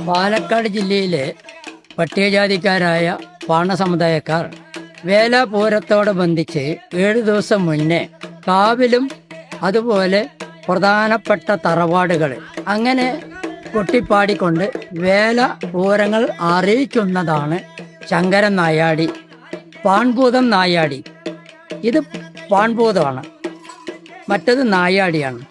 പാലക്കാട് ജില്ലയിലെ പട്ടികജാതിക്കാരായ പാണ സമുദായക്കാർ വേലപൂരത്തോടനുബന്ധിച്ച് 7 ദിവസം മുന്നേ കാവിലും അതുപോലെ പ്രധാനപ്പെട്ട തറവാടുകൾ അങ്ങനെ കൊട്ടിപ്പാടിക്കൊണ്ട് വേല പൂരങ്ങൾ അറിയിക്കുന്നതാണ് ശങ്കരൻ നായാടി, പാൺഭൂതം നായാടി. ഇത് പാൺഭൂതമാണ്, മറ്റത് നായാടിയാണ്.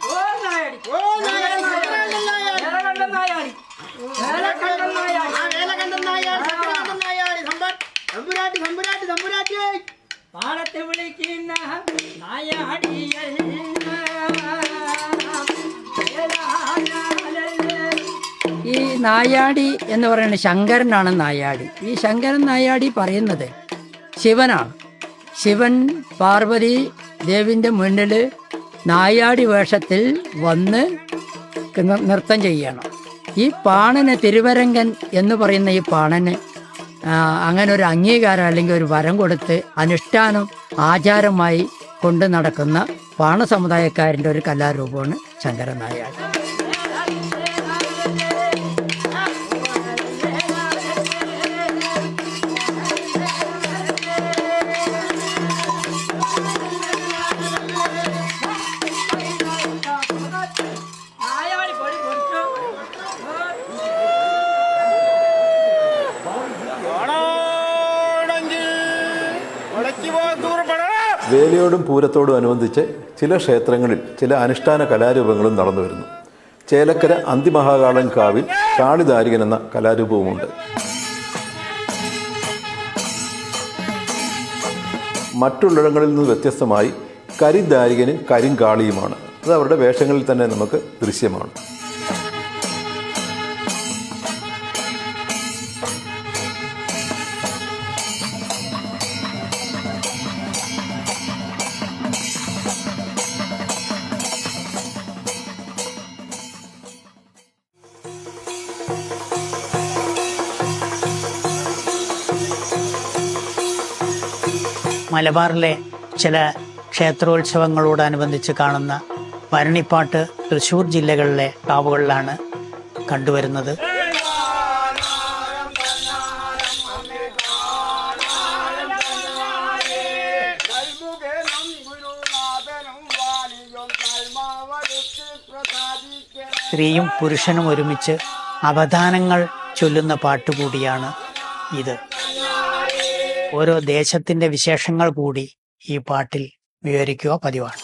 ഈ നായാടി എന്ന് പറയുന്നത് ശങ്കരനാണ് നായാടി. ഈ ശങ്കരൻ നായാടി പറയുന്നത് ശിവനാണ്. ശിവൻ പാർവതി ദേവിൻ്റെ മുന്നിൽ നായാടി വേഷത്തിൽ വന്ന് നൃത്തം ചെയ്യണം. ഈ പാണന്, തിരുവരങ്കൻ എന്ന് പറയുന്ന ഈ പാണന് അങ്ങനെ ഒരു അംഗീകാരം അല്ലെങ്കിൽ ഒരു വരം കൊടുത്ത് അനുഷ്ഠാനം ആചാരമായി കൊണ്ട് നടക്കുന്ന പാണ സമുദായക്കാരൻ്റെ ഒരു കലാരൂപമാണ് ശങ്കരൻ നായാടി. വേലയോടും പൂരത്തോടും അനുബന്ധിച്ച് ചില ക്ഷേത്രങ്ങളിൽ ചില അനുഷ്ഠാന കലാരൂപങ്ങളും നടന്നു വരുന്നു. ചേലക്കര അന്തിമഹാകാളൻ കാവിൽ കാളിദാരികൻ എന്ന കലാരൂപവുമുണ്ട്. മറ്റുള്ളിടങ്ങളിൽ നിന്ന് വ്യത്യസ്തമായി കരിദാരികനും കരിങ്കാളിയുമാണ്. അത് അവരുടെ വേഷങ്ങളിൽ തന്നെ നമുക്ക് ദൃശ്യമാണ്. മലബാറിലെ ചില ക്ഷേത്രോത്സവങ്ങളോടനുബന്ധിച്ച് കാണുന്ന ഭരണിപ്പാട്ട് തൃശ്ശൂർ ജില്ലകളിലെ കാവുകളിലാണ് കണ്ടുവരുന്നത്. സ്ത്രീയും പുരുഷനും ഒരുമിച്ച് അവധാനങ്ങൾ ചൊല്ലുന്ന പാട്ടുകൂടിയാണ് ഇത്. ഓരോ ദേശത്തിന്റെ വിശേഷങ്ങൾ കൂടി ഈ പാട്ടിൽ വിവരിക്കുക പതിവാണ്.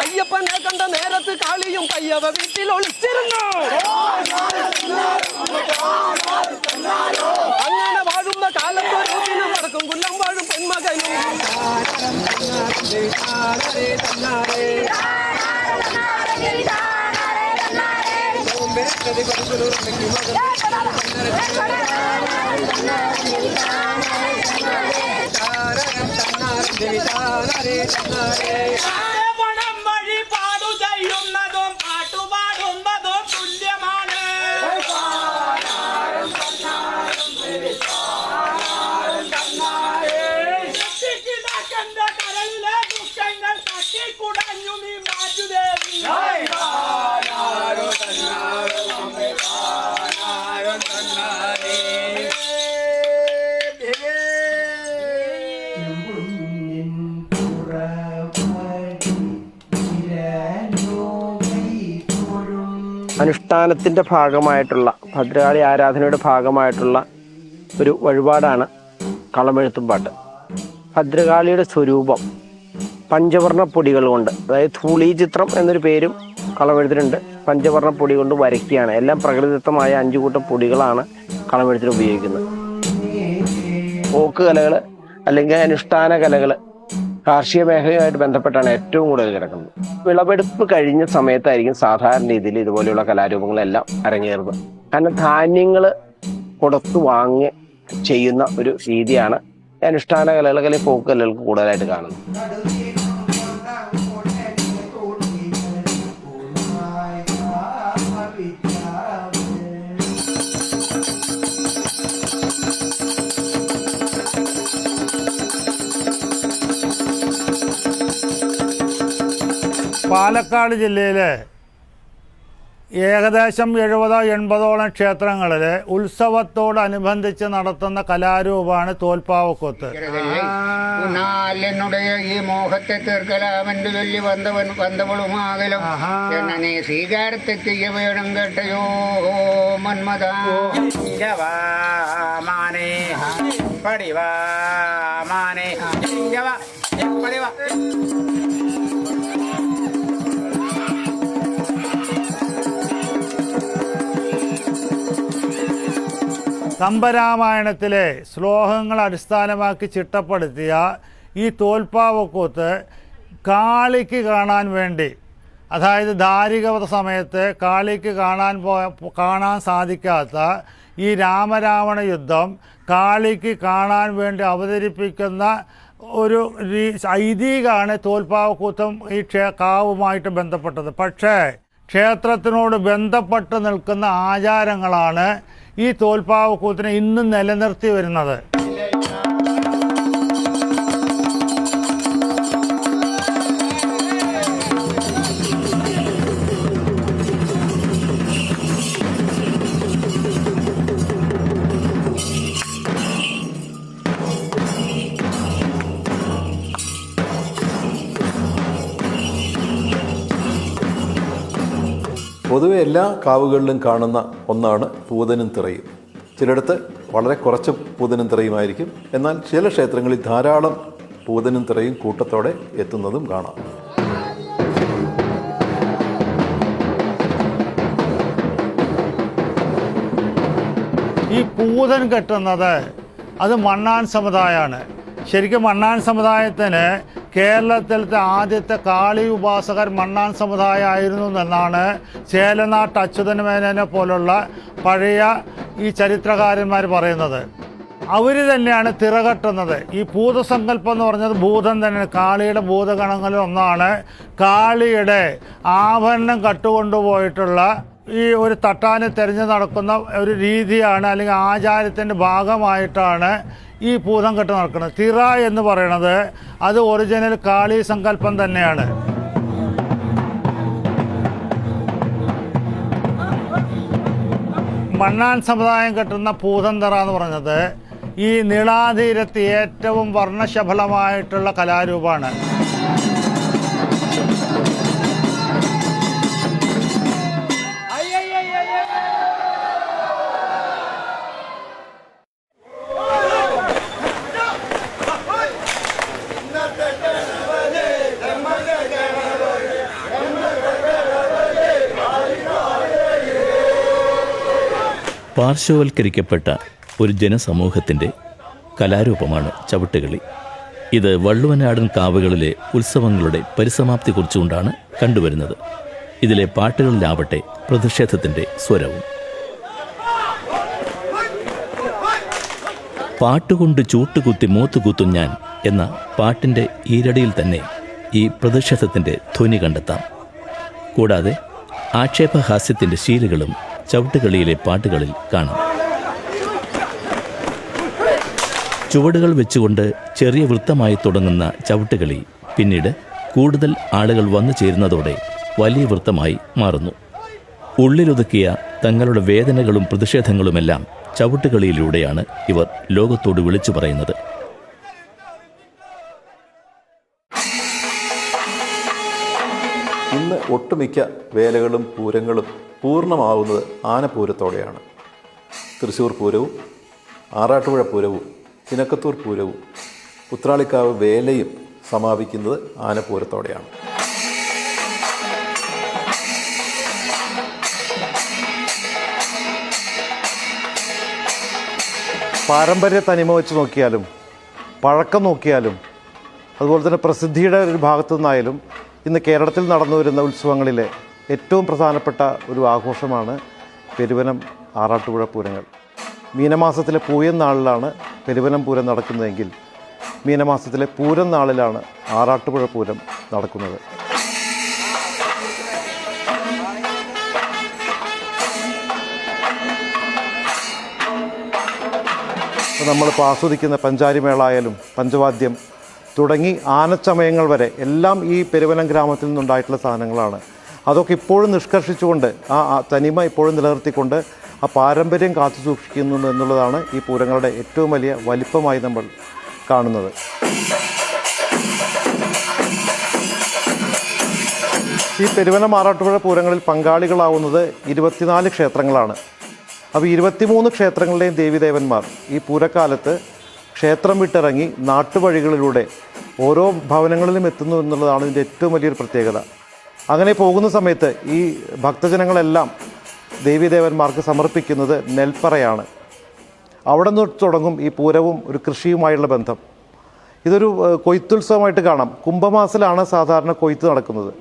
അയ്യപ്പനെ കണ്ട നേരത്ത് കാളിയും പയ്യവ വീട്ടിൽ ഒളിച്ചിരുന്നു. അങ്ങനെ വാഴുന്ന കാലത്ത് രൂപിനും നടക്കും കുല്ലം വാഴും പെൺമകനും. വഴി പാടു ചെയ്യുന്നതും പാട്ടുപാടുന്നതും തുല്യമാണ്. കരളിലെ ദുഃഖങ്ങൾ തട്ടിക്കുടഞ്ഞു നീ മാറ്റുദേവി. അനുഷ്ഠാനത്തിൻ്റെ ഭാഗമായിട്ടുള്ള, ഭദ്രകാളി ആരാധനയുടെ ഭാഗമായിട്ടുള്ള ഒരു വഴിപാടാണ് കളമെഴുത്തുംപാട്ട്. ഭദ്രകാളിയുടെ സ്വരൂപം പഞ്ചവർണ്ണ പൊടികൾ കൊണ്ട്, അതായത് ധൂളി ചിത്രം എന്നൊരു പേരും കളമെഴുത്തിനുണ്ട്. പഞ്ചവർണ്ണ പൊടി കൊണ്ട് വരയ്ക്കുകയാണ്. എല്ലാം പ്രകൃതിദത്തമായ 5 കൂട്ടം പൊടികളാണ് കളമെഴുത്തിന് ഉപയോഗിക്കുന്നത്. ഫോക്ക് കലകൾ അല്ലെങ്കിൽ അനുഷ്ഠാന കലകൾ കാർഷിക മേഖലയുമായിട്ട് ബന്ധപ്പെട്ടാണ് ഏറ്റവും കൂടുതൽ കിടക്കുന്നത്. വിളവെടുപ്പ് കഴിഞ്ഞ സമയത്തായിരിക്കും സാധാരണ രീതിയിൽ ഇതുപോലെയുള്ള കലാരൂപങ്ങളെല്ലാം അരങ്ങേറുന്നത്. കാരണം ധാന്യങ്ങൾ കൊടുത്തു വാങ്ങി ചെയ്യുന്ന ഒരു രീതിയാണ് അനുഷ്ഠാന കലകൾ അല്ലെങ്കിൽ ഫോക്ക് കലകൾക്ക് കൂടുതലായിട്ട് കാണുന്നത്. പാലക്കാട് ജില്ലയിലെ ഏകദേശം 70-80ഓളം ക്ഷേത്രങ്ങളിൽ ഉത്സവത്തോടനുബന്ധിച്ച് നടത്തുന്ന കലാരൂപമാണ് തോൽപ്പാവക്കൂത്ത്. എന്നോട് ഈ മോഹത്തെ തീർക്കലാവെന്ന് ചൊല്ലി വന്നവളുമാകലും എന്ന നീ സ്വീകാരത്തെ ചെയ്യ വേണം കേട്ടയോ മന്മഥാനേ പടിവാമാനേ പടിവാ. കമ്പരാമായണത്തിലെ ശ്ലോകങ്ങൾ അടിസ്ഥാനമാക്കി ചിട്ടപ്പെടുത്തിയ ഈ തോൽപ്പാവക്കൂത്ത് കാളിക്ക് കാണാൻ വേണ്ടി, അതായത് ദാരികവധ സമയത്ത് കാളിക്ക് കാണാൻ സാധിക്കാത്ത ഈ രാമരാവണ യുദ്ധം കാളിക്ക് കാണാൻ വേണ്ടി അവതരിപ്പിക്കുന്ന ഒരു ഐതിഹ്യമാണ് തോൽപ്പാവക്കൂത്തും ഈ കാവുമായിട്ട് ബന്ധപ്പെട്ടത്. പക്ഷേ ക്ഷേത്രത്തിനോട് ബന്ധപ്പെട്ട് നിൽക്കുന്ന ആചാരങ്ങളാണ് ഈ തോൽപ്പാവക്കൂത്തിനെ ഇന്നും നിലനിർത്തി വരുന്നത്. പൊതുവെ എല്ലാ കാവുകളിലും കാണുന്ന ഒന്നാണ് പൂതനും തിറയും. ചിലയിടത്ത് വളരെ കുറച്ച് പൂതനും തിറയുമായിരിക്കും. എന്നാൽ ചില ക്ഷേത്രങ്ങളിൽ ധാരാളം പൂതനും തിറയും കൂട്ടത്തോടെ എത്തുന്നതും കാണാം. ഈ പൂതൻ കെട്ടുന്നത് അത് മണ്ണാൻ സമുദായമാണ്. ശരിക്കും മണ്ണാൻ സമുദായത്തിന് കേരളത്തിലത്തെ ആദ്യത്തെ കാളി ഉപാസകർ മണ്ണാൻ സമുദായമായിരുന്നു എന്നാണ് ചേലനാട്ട് അച്യുതൻ മേനോനെ പോലുള്ള പഴയ ഈ ചരിത്രകാരന്മാർ പറയുന്നത്. അവർ തന്നെയാണ് തിറകെട്ടുന്നത്. ഈ ഭൂതസങ്കല്പം എന്ന് പറഞ്ഞത് ഭൂതം തന്നെയാണ്, കാളിയുടെ ഭൂതഗണങ്ങളിൽ ഒന്നാണ്. കാളിയുടെ ആഭരണം കട്ടുകൊണ്ടുപോയിട്ടുള്ള ഈ ഒരു തട്ടാനെ തിരഞ്ഞു നടക്കുന്ന ഒരു രീതിയാണ്, അല്ലെങ്കിൽ ആചാരത്തിൻ്റെ ഭാഗമായിട്ടാണ് ഈ ഭൂതം കെട്ട് നടക്കുന്നത്. തിറ എന്ന് പറയുന്നത് അത് ഒറിജിനൽ കാളി സങ്കല്പം തന്നെയാണ്. മണ്ണാൻ സമുദായം കെട്ടുന്ന പൂതന്തറ എന്ന് പറഞ്ഞത് ഈ നീളാതീരത്ത് ഏറ്റവും വർണ്ണശബളമായിട്ടുള്ള കലാരൂപമാണ്. പാർശ്വവൽക്കരിക്കപ്പെട്ട ഒരു ജനസമൂഹത്തിൻ്റെ കലാരൂപമാണ് ചവിട്ടുകളി. ഇത് വള്ളുവനാടൻ കാവുകളിലെ ഉത്സവങ്ങളുടെ പരിസമാപ്തി കുറിച്ചുകൊണ്ടാണ് കണ്ടുവരുന്നത്. ഇതിലെ പാട്ടുകളിലാവട്ടെ പ്രതിഷേധത്തിൻ്റെ സ്വരവും. പാട്ടുകൊണ്ട് ചൂട്ടുകുത്തി മൂത്തുകുത്തും ഞാൻ എന്ന പാട്ടിൻ്റെ ഈരടിയിൽ തന്നെ ഈ പ്രതിഷേധത്തിൻ്റെ ധ്വനി കണ്ടെത്താം. കൂടാതെ ആക്ഷേപഹാസ്യത്തിൻ്റെ ശീലുകളും ചവിട്ടുകളിയിലെ പാട്ടുകളിൽ കാണാം. ചുവടുകൾ വെച്ചുകൊണ്ട് ചെറിയ വൃത്തമായി തുടങ്ങുന്ന ചവിട്ടുകളി പിന്നീട് കൂടുതൽ ആളുകൾ വന്നു ചേരുന്നതോടെ വലിയ വൃത്തമായി മാറുന്നു. ഉള്ളിലൊതുക്കിയ തങ്ങളുടെ വേദനകളും പ്രതിഷേധങ്ങളുമെല്ലാം ചവിട്ടുകളിയിലൂടെയാണ് ഇവർ ലോകത്തോട് വിളിച്ചു പറയുന്നത്. ഇന്ന് ഒട്ടുമിക്ക വേലകളും പൂരങ്ങളും പൂർണ്ണമാവുന്നത് ആനപ്പൂരത്തോടെയാണ്. തൃശ്ശൂർ പൂരവും ആറാട്ടുപുഴ പൂരവും ചിനക്കത്തൂർ പൂരവും ഉത്രാളിക്കാവ് വേലയും സമാപിക്കുന്നത് ആനപ്പൂരത്തോടെയാണ്. പാരമ്പര്യ തനിമ വെച്ച് നോക്കിയാലും പഴക്കം നോക്കിയാലും അതുപോലെ തന്നെ പ്രസിദ്ധിയുടെ ഒരു ഭാഗത്തു നിന്നായാലും ഇന്ന് കേരളത്തിൽ നടന്നു വരുന്ന ഉത്സവങ്ങളിലെ ഏറ്റവും പ്രധാനപ്പെട്ട ഒരു ആഘോഷമാണ് പെരുവനം ആറാട്ടുപുഴ പൂരങ്ങൾ. മീനമാസത്തിലെ പൂയം നാളിലാണ് പെരുവനം പൂരം നടക്കുന്നതെങ്കിൽ മീനമാസത്തിലെ പൂരം നാളിലാണ് ആറാട്ടുപുഴ പൂരം നടക്കുന്നത്. നമ്മളിപ്പോൾ ആസ്വദിക്കുന്ന പഞ്ചാരിമേളായാലും പഞ്ചവാദ്യം തുടങ്ങി ആനച്ചമയങ്ങൾ വരെ എല്ലാം ഈ പെരുവനം ഗ്രാമത്തിൽ നിന്നുണ്ടായിട്ടുള്ള സാധനങ്ങളാണ്. അതൊക്കെ ഇപ്പോഴും നിഷ്കർഷിച്ചുകൊണ്ട് ആ തനിമ ഇപ്പോഴും നിലനിർത്തിക്കൊണ്ട് ആ പാരമ്പര്യം കാത്തു സൂക്ഷിക്കുന്നു എന്നുള്ളതാണ് ഈ പൂരങ്ങളുടെ ഏറ്റവും വലിയ വലിപ്പമായി നമ്മൾ കാണുന്നത്. ഈ പെരുവനം ആറാട്ടുപുഴ പൂരങ്ങളിൽ പങ്കാളികളാവുന്നത് 24 ക്ഷേത്രങ്ങളാണ്. അപ്പോൾ 23 ക്ഷേത്രങ്ങളുടെയും ദേവീദേവന്മാർ ഈ പൂരക്കാലത്ത് ക്ഷേത്രം വിട്ടിറങ്ങി നാട്ടുവഴികളിലൂടെ ഓരോ ഭവനങ്ങളിലും എത്തുന്നു എന്നുള്ളതാണ് ഇതിൻ്റെ ഏറ്റവും വലിയൊരു പ്രത്യേകത. അങ്ങനെ പോകുന്ന സമയത്ത് ഈ ഭക്തജനങ്ങളെല്ലാം ദേവീദേവന്മാർക്ക് സമർപ്പിക്കുന്നത് നെൽപ്പറയാണ്. അവിടെ നിന്ന് തുടങ്ങും ഈ പൂരവും ഒരു കൃഷിയുമായുള്ള ബന്ധം. ഇതൊരു കൊയ്ത്തുത്സവമായിട്ട് കാണാം. കുംഭമാസത്തിലാണ് സാധാരണ കൊയ്ത്ത് നടക്കുന്നത്.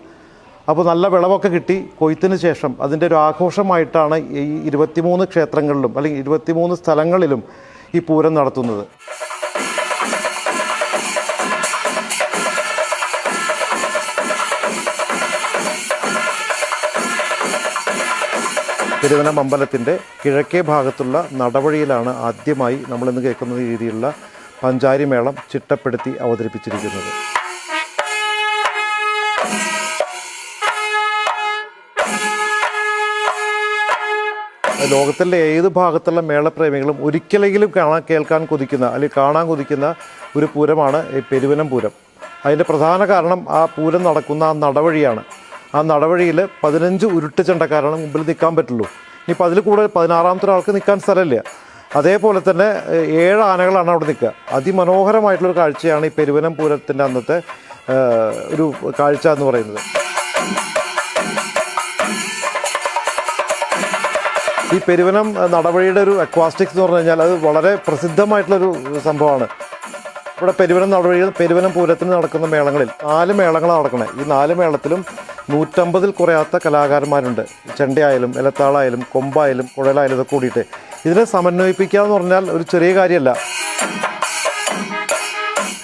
അപ്പോൾ നല്ല വിളവൊക്കെ കിട്ടി കൊയ്ത്തിന് ശേഷം അതിൻ്റെ ഒരു ആഘോഷമായിട്ടാണ് ഈ 23 ക്ഷേത്രങ്ങളിലും അല്ലെങ്കിൽ 23 സ്ഥലങ്ങളിലും ഈ പൂരം നടത്തുന്നത്. പെരുവനം അമ്പലത്തിൻ്റെ കിഴക്കേ ഭാഗത്തുള്ള നടവഴിയിലാണ് ആദ്യമായി നമ്മളിന്ന് കേൾക്കുന്ന രീതിയിലുള്ള പഞ്ചാരിമേളം ചിട്ടപ്പെടുത്തി അവതരിപ്പിച്ചിരിക്കുന്നത്. ലോകത്തിലെ ഏത് ഭാഗത്തുള്ള മേളപ്രേമികളും ഒരിക്കലെങ്കിലും കേൾക്കാൻ കൊതിക്കുന്ന അല്ലെങ്കിൽ കാണാൻ കൊതിക്കുന്ന ഒരു പൂരമാണ് ഈ പെരുവനം പൂരം. അതിൻ്റെ പ്രധാന കാരണം ആ പൂരം നടക്കുന്ന ആ നടവഴിയാണ്. ആ നടവഴിയിൽ 15 ഉരുട്ടുചണ്ടക്കാരാണ് മുമ്പിൽ നിൽക്കാൻ പറ്റുള്ളൂ. ഇനിയിപ്പോൾ അതിൽ കൂടെ 16ാമത്തെ ഒരാൾക്ക് നിൽക്കാൻ സ്ഥലമില്ല. അതേപോലെ തന്നെ 7 ആനകളാണ് അവിടെ നിൽക്കുക. അതിമനോഹരമായിട്ടുള്ളൊരു കാഴ്ചയാണ് ഈ പെരുവനം പൂരത്തിൻ്റെ അന്നത്തെ ഒരു കാഴ്ച എന്ന് പറയുന്നത്. ഈ പെരുവനം നടവഴിയുടെ ഒരു അക്വാസ്റ്റിക്സ് എന്ന് പറഞ്ഞു കഴിഞ്ഞാൽ അത് വളരെ പ്രസിദ്ധമായിട്ടുള്ളൊരു സംഭവമാണ്. ഇവിടെ പെരുവനം നടവഴിയിൽ പെരുവനം പൂരത്തിന് നടക്കുന്ന മേളങ്ങളിൽ 4 മേളങ്ങളാണ് നടക്കുന്നത്. ഈ 4 മേളത്തിലും 150-ൽ കുറയാത്ത കലാകാരന്മാരുണ്ട്. ചെണ്ടയായാലും എലത്താളായാലും കൊമ്പായാലും കുഴലായാലും ഇതൊക്കെ കൂടിയിട്ട് ഇതിനെ സമന്വയിപ്പിക്കുക എന്ന് പറഞ്ഞാൽ ഒരു ചെറിയ കാര്യമല്ല.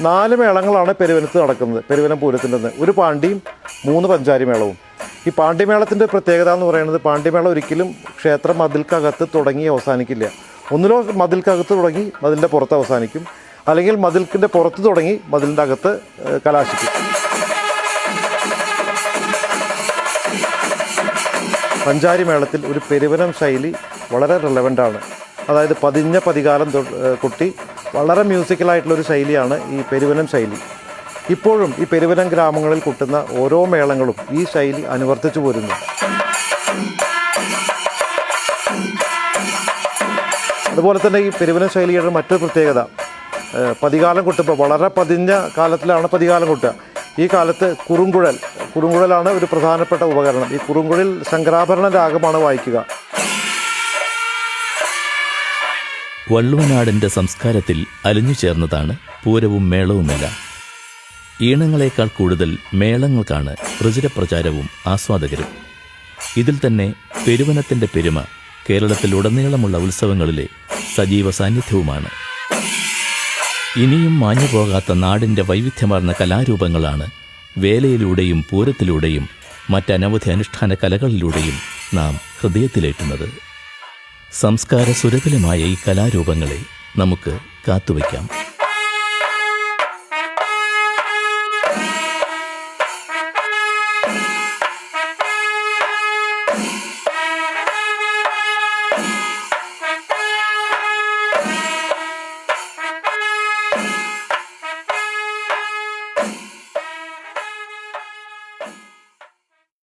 4 മേളങ്ങളാണ് പെരുവനത്ത് നടക്കുന്നത്. പെരുവനം പൂരത്തിൻ്റെ ഒരു പാണ്ടിയും 3 പഞ്ചാരിമേളവും. ഈ പാണ്ടിമേളത്തിൻ്റെ പ്രത്യേകത എന്ന് പറയുന്നത് പാണ്ടിമേളം ഒരിക്കലും ക്ഷേത്ര മതിൽക്കകത്ത് തുടങ്ങി അവസാനിക്കില്ല. ഒന്നിലോ മതിൽക്കകത്ത് തുടങ്ങി മതിലിൻ്റെ പുറത്ത് അവസാനിക്കും, അല്ലെങ്കിൽ മതിൽക്കിൻ്റെ പുറത്ത് തുടങ്ങി മതിലിൻ്റെ അകത്ത് കലാശിക്കും. പഞ്ചാരിമേളത്തിൽ ഒരു പെരുവനം ശൈലി വളരെ റെലവൻ്റാണ്. അതായത് പതിഞ്ഞ പതികാലം കൊട്ടി വളരെ മ്യൂസിക്കലായിട്ടുള്ളൊരു ശൈലിയാണ് ഈ പെരുവനം ശൈലി. ഇപ്പോഴും ഈ പെരുവനം ഗ്രാമങ്ങളിൽ കൊട്ടുന്ന ഓരോ മേളങ്ങളും ഈ ശൈലി അനുവർത്തിച്ചു പോരുന്നു. അതുപോലെ തന്നെ ഈ പെരുവനം ശൈലിയുടെ മറ്റൊരു പ്രത്യേകത, പതികാലം കൊട്ടുമ്പോൾ വളരെ പതിഞ്ഞ കാലത്തിലാണ് പതികാലം കൊട്ടുക. ഈ കാലത്ത് കുറുങ്കുഴലാണ് ഒരു പ്രധാനപ്പെട്ട ഉപകരണം. ഈ കുറുങ്കുഴൽ ശങ്കരാഭരണ രാഗമാണ് വായിക്കുക. വള്ളുവനാടിൻ്റെ സംസ്കാരത്തിൽ അലിഞ്ഞു ചേർന്നതാണ് പൂരവും മേളവുമെല്ലാം. ഈണങ്ങളെക്കാൾ കൂടുതൽ മേളങ്ങൾക്കാണ് പ്രചുരപ്രചാരവും ആസ്വാദകരും. ഇതിൽ തന്നെ പെരുവനത്തിൻ്റെ പെരുമ കേരളത്തിലുടനീളമുള്ള ഉത്സവങ്ങളിലെ സജീവ സാന്നിധ്യവുമാണ്. ഇനിയും മാഞ്ഞുപോകാത്ത നാടിൻ്റെ വൈവിധ്യമാർന്ന കലാരൂപങ്ങളാണ് വേലയിലൂടെയും പൂരത്തിലൂടെയും മറ്റനവധി അനുഷ്ഠാന കലകളിലൂടെയും നാം ഹൃദയത്തിലേറ്റുന്നത്. സംസ്കാര സുരഭിലമായ ഈ കലാരൂപങ്ങളെ നമുക്ക് കാത്തുവയ്ക്കാം.